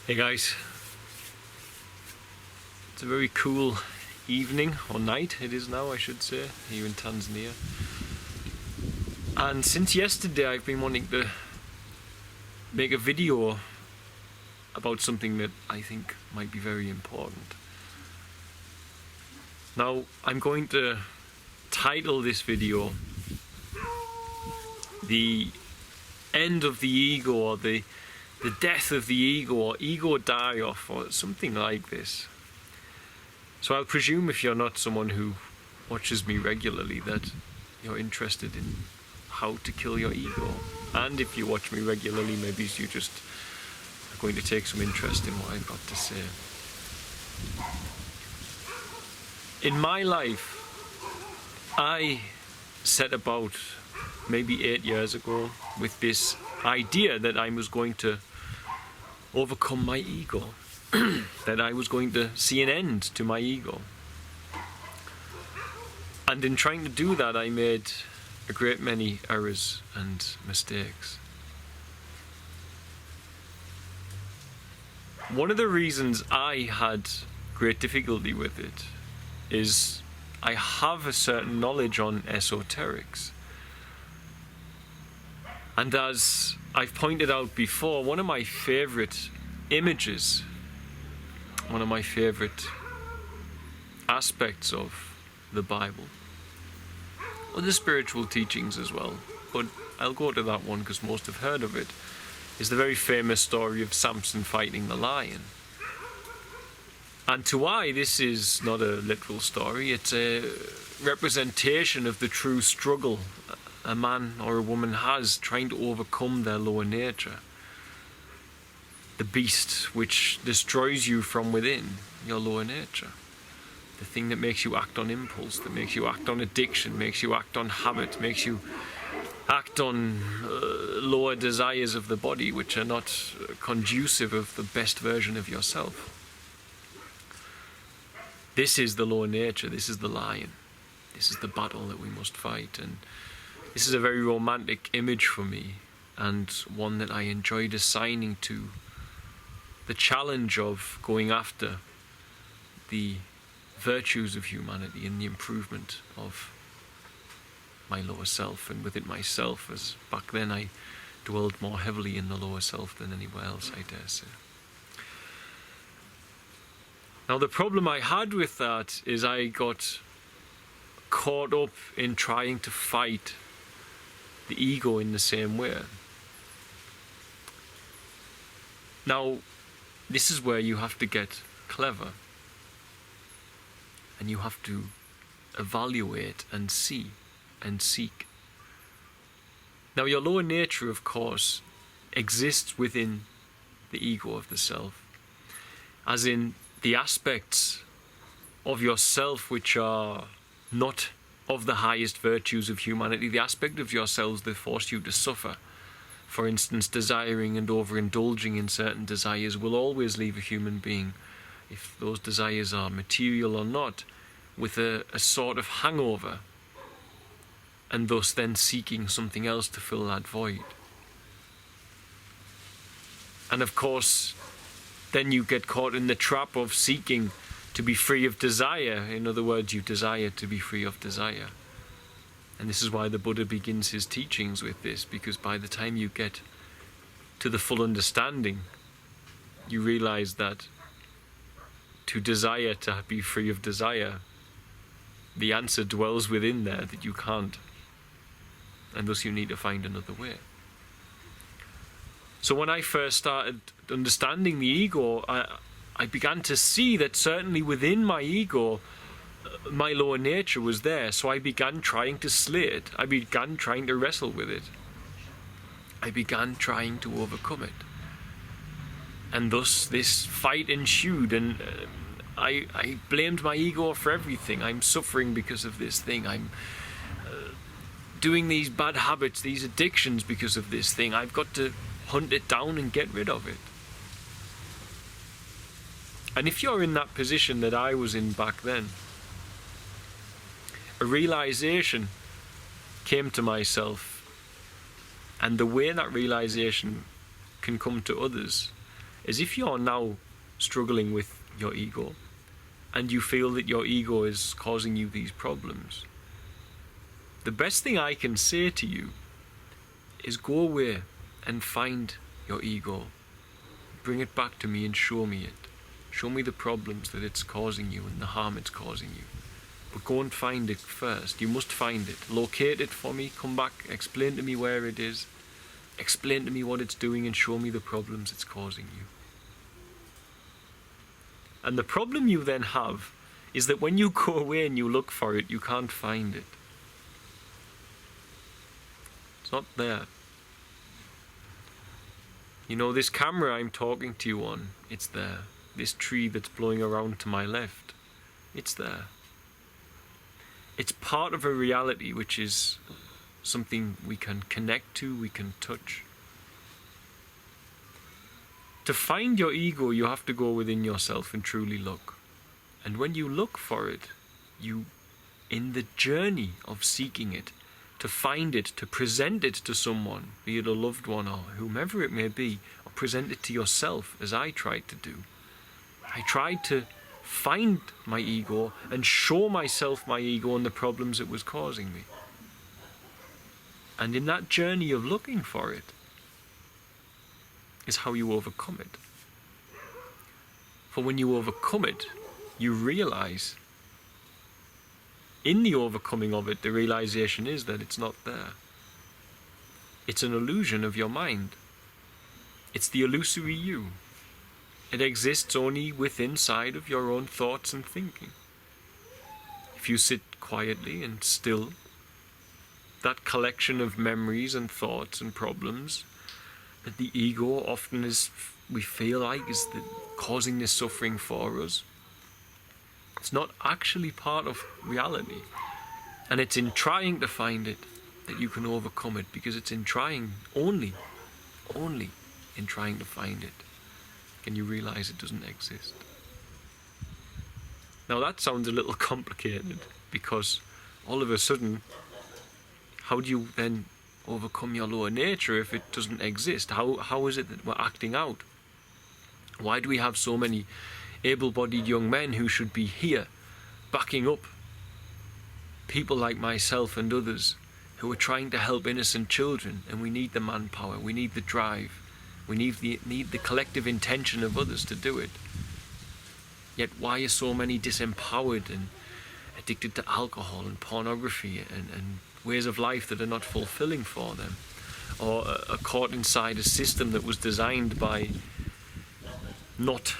Hey guys, it's a very cool evening or night, it is now I should say, here in Tanzania. And since yesterday I've been wanting to make a video about something that I think might be very important. Now I'm going to title this video The End of the Ego, or the Death of the Ego, or Ego Die-Off, or something like this. So I'll presume if you're not someone who watches me regularly that you're interested in how to kill your ego. And if you watch me regularly, maybe you just are going to take some interest in what I've got to say. In my life, I set about maybe 8 years ago with this idea that I was going to overcome my ego, that I was going to see an end to my ego. And in trying to do that, I made a great many errors and mistakes. One of the reasons I had great difficulty with it is I have a certain knowledge on esoterics. And as I've pointed out before, one of my favorite images, one of my favorite aspects of the Bible, or the spiritual teachings as well, but I'll go to that one because most have heard of it, is the very famous story of Samson fighting the lion. And to I, this is not a literal story, it's a representation of the true struggle a man or a woman has trying to overcome their lower nature. The beast which destroys you from within, your lower nature. The thing that makes you act on impulse, that makes you act on addiction, makes you act on habit, makes you act on lower desires of the body which are not conducive of the best version of yourself. This is the lower nature, this is the lion. This is the battle that we must fight. And this is a very romantic image for me, and one that I enjoyed assigning to the challenge of going after the virtues of humanity and the improvement of my lower self, and within myself, as back then I dwelled more heavily in the lower self than anywhere else, I dare say. Now the problem I had with that is I got caught up in trying to fight the ego in the same way. Now, this is where you have to get clever, and you have to evaluate and see and seek. Now, your lower nature, of course, exists within the ego of the self, as in the aspects of yourself which are not of the highest virtues of humanity, the aspect of yourselves that force you to suffer. For instance, desiring and overindulging in certain desires will always leave a human being, if those desires are material or not, with a sort of hangover, and thus then seeking something else to fill that void. And of course, then you get caught in the trap of seeking to be free of desire. In other words, you desire to be free of desire. And this is why the Buddha begins his teachings with this, because by the time you get to the full understanding, you realize that to desire to be free of desire, the answer dwells within there, that you can't. And thus you need to find another way. So when I first started understanding the ego, I began to see that certainly within my ego, my lower nature was there. So I began trying to slay it. I began trying to wrestle with it. I began trying to overcome it. And thus this fight ensued, and I blamed my ego for everything. I'm suffering because of this thing. I'm doing these bad habits, these addictions because of this thing. I've got to hunt it down and get rid of it. And if you're in that position that I was in back then, a realization came to myself, and the way that realization can come to others is if you're now struggling with your ego and you feel that your ego is causing you these problems, the best thing I can say to you is go away and find your ego. Bring it back to me and show me it. Show me the problems that it's causing you and the harm it's causing you. But go and find it first. You must find it. Locate it for me. Come back. Explain to me where it is. Explain to me what it's doing and show me the problems it's causing you. And the problem you then have is that when you go away and you look for it, you can't find it. It's not there. You know, this camera I'm talking to you on, it's there. This tree that's blowing around to my left, it's there. It's part of a reality which is something we can connect to, we can touch. To find your ego, you have to go within yourself and truly look. And when you look for it, you, in the journey of seeking it, to find it, to present it to someone, be it a loved one or whomever it may be, or present it to yourself, as I tried to do. I tried to find my ego and show myself my ego and the problems it was causing me. And in that journey of looking for it is how you overcome it. For when you overcome it, you realize, in the overcoming of it, the realization is that it's not there. It's an illusion of your mind. It's the illusory you. It exists only within side of your own thoughts and thinking. If you sit quietly and still, that collection of memories and thoughts and problems that the ego often is, we feel like, is causing this suffering for us, it's not actually part of reality. And it's in trying to find it that you can overcome it, because it's in trying, only in trying to find it, can you realize it doesn't exist. Now that sounds a little complicated, because all of a sudden, how do you then overcome your lower nature if it doesn't exist? How is it that we're acting out? Why do we have so many able-bodied young men who should be here backing up people like myself and others who are trying to help innocent children, and we need the manpower, we need the drive, we need the collective intention of others to do it? Yet why are so many disempowered and addicted to alcohol and pornography and ways of life that are not fulfilling for them, or are caught inside a system that was designed by not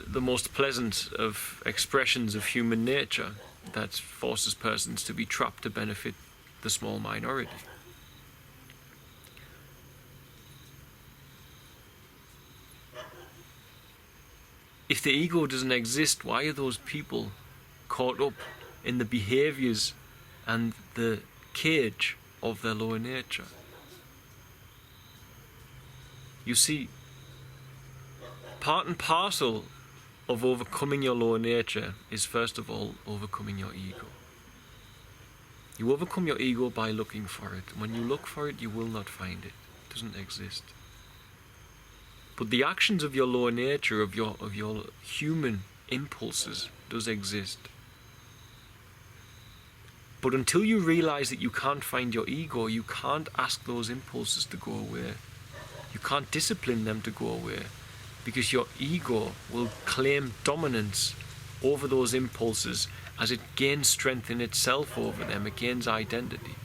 the most pleasant of expressions of human nature, that forces persons to be trapped to benefit the small minority? If the ego doesn't exist, why are those people caught up in the behaviors and the cage of their lower nature? You see, part and parcel of overcoming your lower nature is first of all overcoming your ego. You overcome your ego by looking for it. When you look for it, you will not find it. It doesn't exist. But the actions of your lower nature, of your human impulses, does exist. But until you realize that you can't find your ego, you can't ask those impulses to go away. You can't discipline them to go away, because your ego will claim dominance over those impulses as it gains strength in itself over them. It gains identity.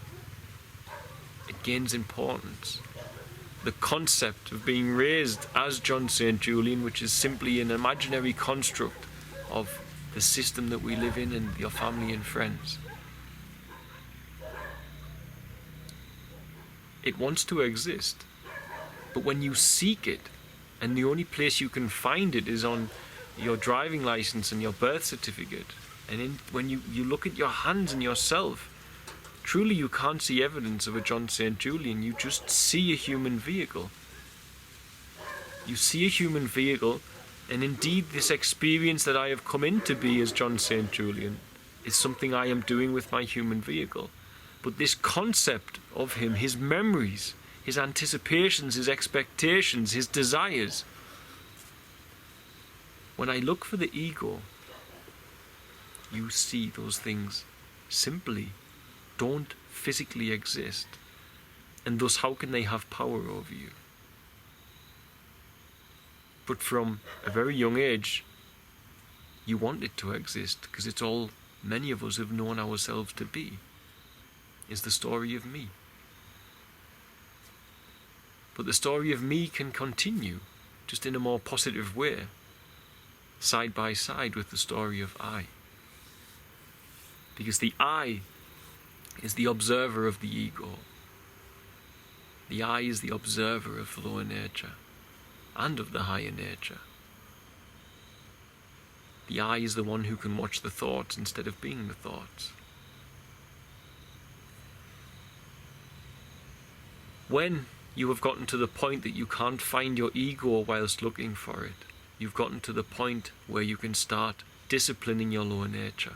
It gains importance. The concept of being raised as John St. Julian, which is simply an imaginary construct of the system that we live in and your family and friends. It wants to exist, but when you seek it, and the only place you can find it is on your driving license and your birth certificate, and when you look at your hands and yourself, truly you can't see evidence of a John St. Julian. You just see a human vehicle. You see a human vehicle, and indeed this experience that I have come in to be as John St. Julian is something I am doing with my human vehicle. But this concept of him, his memories, his anticipations, his expectations, his desires, When I look for the ego, you see those things simply don't physically exist. And thus, how can they have power over you? But from a very young age, you want it to exist, because it's all many of us have known ourselves to be, is the story of me. But the story of me can continue, just in a more positive way, side by side with the story of I. Because the I is the observer of the ego. The I is the observer of the lower nature and of the higher nature. The I is the one who can watch the thoughts instead of being the thoughts. When you have gotten to the point that you can't find your ego whilst looking for it, you've gotten to the point where you can start disciplining your lower nature.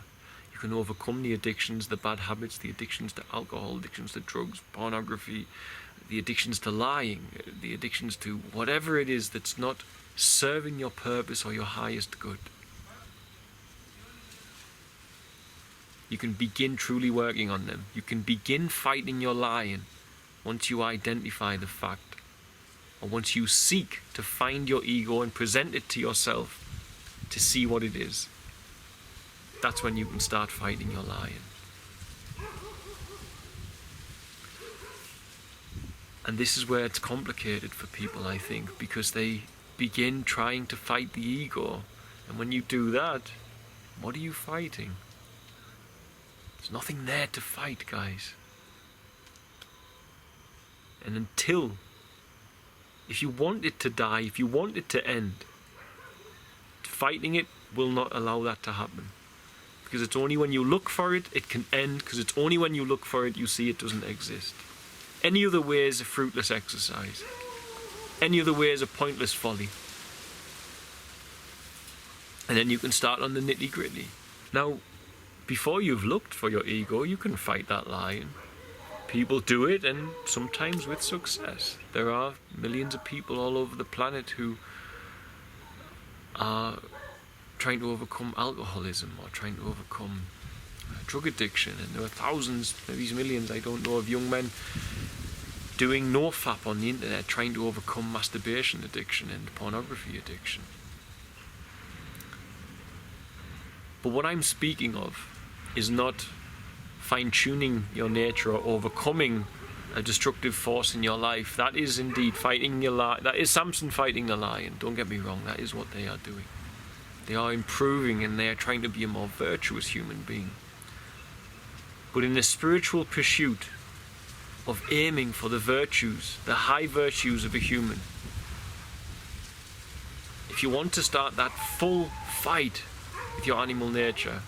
You can overcome the addictions, the bad habits, the addictions to alcohol, addictions to drugs, pornography, the addictions to lying, the addictions to whatever it is that's not serving your purpose or your highest good. You can begin truly working on them. You can begin fighting your lying once you identify the fact, or once you seek to find your ego and present it to yourself to see what it is. That's when you can start fighting your lying. And this is where it's complicated for people, I think, because they begin trying to fight the ego. And when you do that, what are you fighting? There's nothing there to fight, guys. And until, if you want it to die, if you want it to end, fighting it will not allow that to happen. Because it's only when you look for it, it can end. Because it's only when you look for it, you see it doesn't exist. Any other way is a fruitless exercise. Any other way is a pointless folly. And then you can start on the nitty-gritty. Now, before you've looked for your ego, you can fight that lion. People do it, and sometimes with success. There are millions of people all over the planet who are trying to overcome alcoholism or trying to overcome drug addiction, and there are thousands, maybe millions, I don't know, of young men doing NoFap on the internet trying to overcome masturbation addiction and pornography addiction. But what I'm speaking of is not fine-tuning your nature or overcoming a destructive force in your life. That is indeed fighting your lion. That is Samson fighting the lion. Don't get me wrong, that is what they are doing. They are improving and they are trying to be a more virtuous human being. But in the spiritual pursuit of aiming for the virtues, the high virtues of a human, if you want to start that full fight with your animal nature,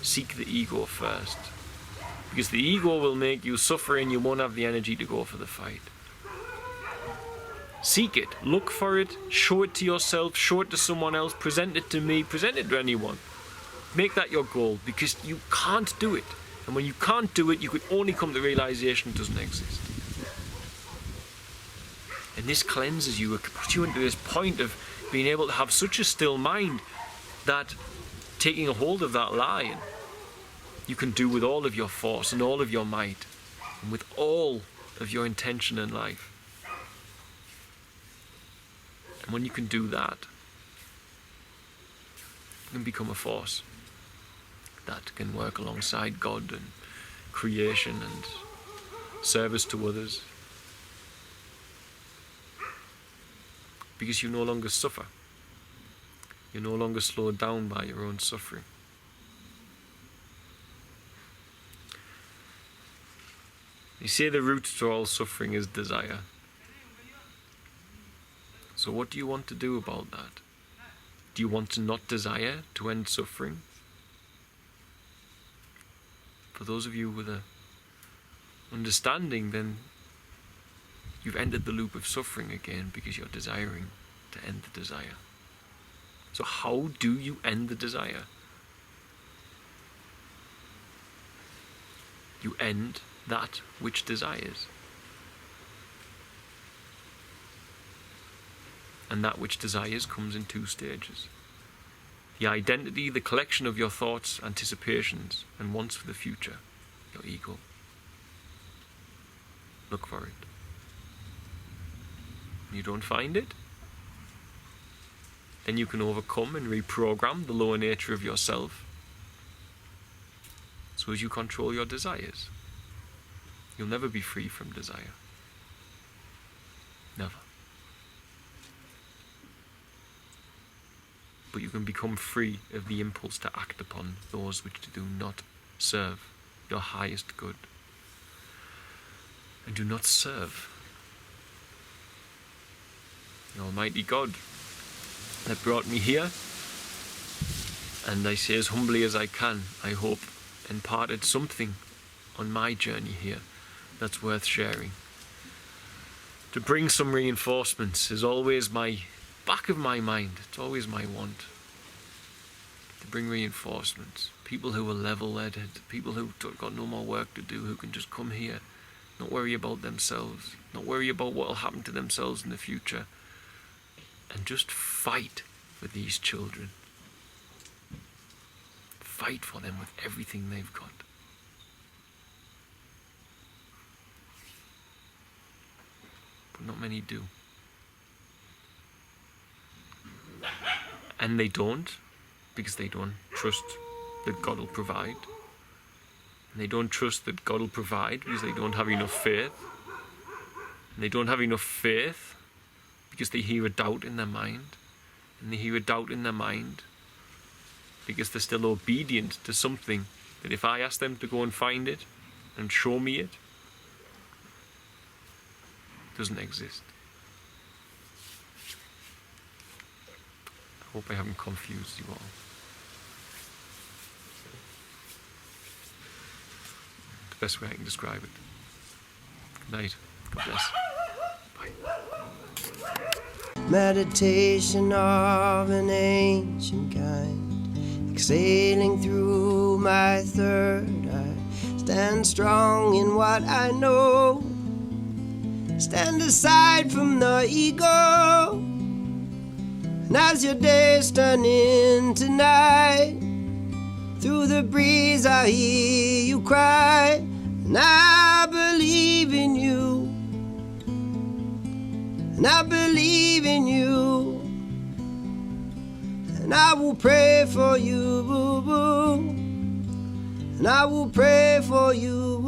seek the ego first. Because the ego will make you suffer and you won't have the energy to go for the fight. Seek it, look for it, show it to yourself, show it to someone else, present it to me, present it to anyone. Make that your goal, because you can't do it. And when you can't do it, you could only come to the realization it doesn't exist. And this cleanses you, it puts you into this point of being able to have such a still mind that taking a hold of that lion, you can do with all of your force and all of your might and with all of your intention in life. And when you can do that, you can become a force that can work alongside God and creation and service to others. Because you no longer suffer. You're no longer slowed down by your own suffering. You say the root to all suffering is desire. So what do you want to do about that? Do you want to not desire to end suffering? For those of you with a understanding, then you've entered the loop of suffering again because you're desiring to end the desire. So how do you end the desire? You end that which desires. And that which desires comes in two stages. The identity, the collection of your thoughts, anticipations, and wants for the future. Your ego. Look for it. You don't find it? Then you can overcome and reprogram the lower nature of yourself so as you control your desires. You'll never be free from desire. Never. But you can become free of the impulse to act upon those which do not serve your highest good and do not serve the Almighty God that brought me here, and I say as humbly as I can, I hope imparted something on my journey here that's worth sharing. To bring some reinforcements is always my back of my mind. It's always my want. To bring reinforcements. People who are level-headed, people who've got no more work to do, who can just come here, not worry about themselves, not worry about what will happen to themselves in the future, and just fight for these children. Fight for them with everything they've got. But not many do. And they don't, because they don't trust that God will provide. And they don't trust that God will provide because they don't have enough faith. And they don't have enough faith because they hear a doubt in their mind. And they hear a doubt in their mind because they're still obedient to something that if I ask them to go and find it and show me it, doesn't exist. I hope I haven't confused you all. The best way I can describe it. Good night. God bless. Bye. Meditation of an ancient kind, exhaling through my third eye. Stand strong in what I know. Stand aside from the ego. And as your days turn into night, through the breeze I hear you cry. And I believe in you. And I believe in you. And I will pray for you, boo-boo. And I will pray for you.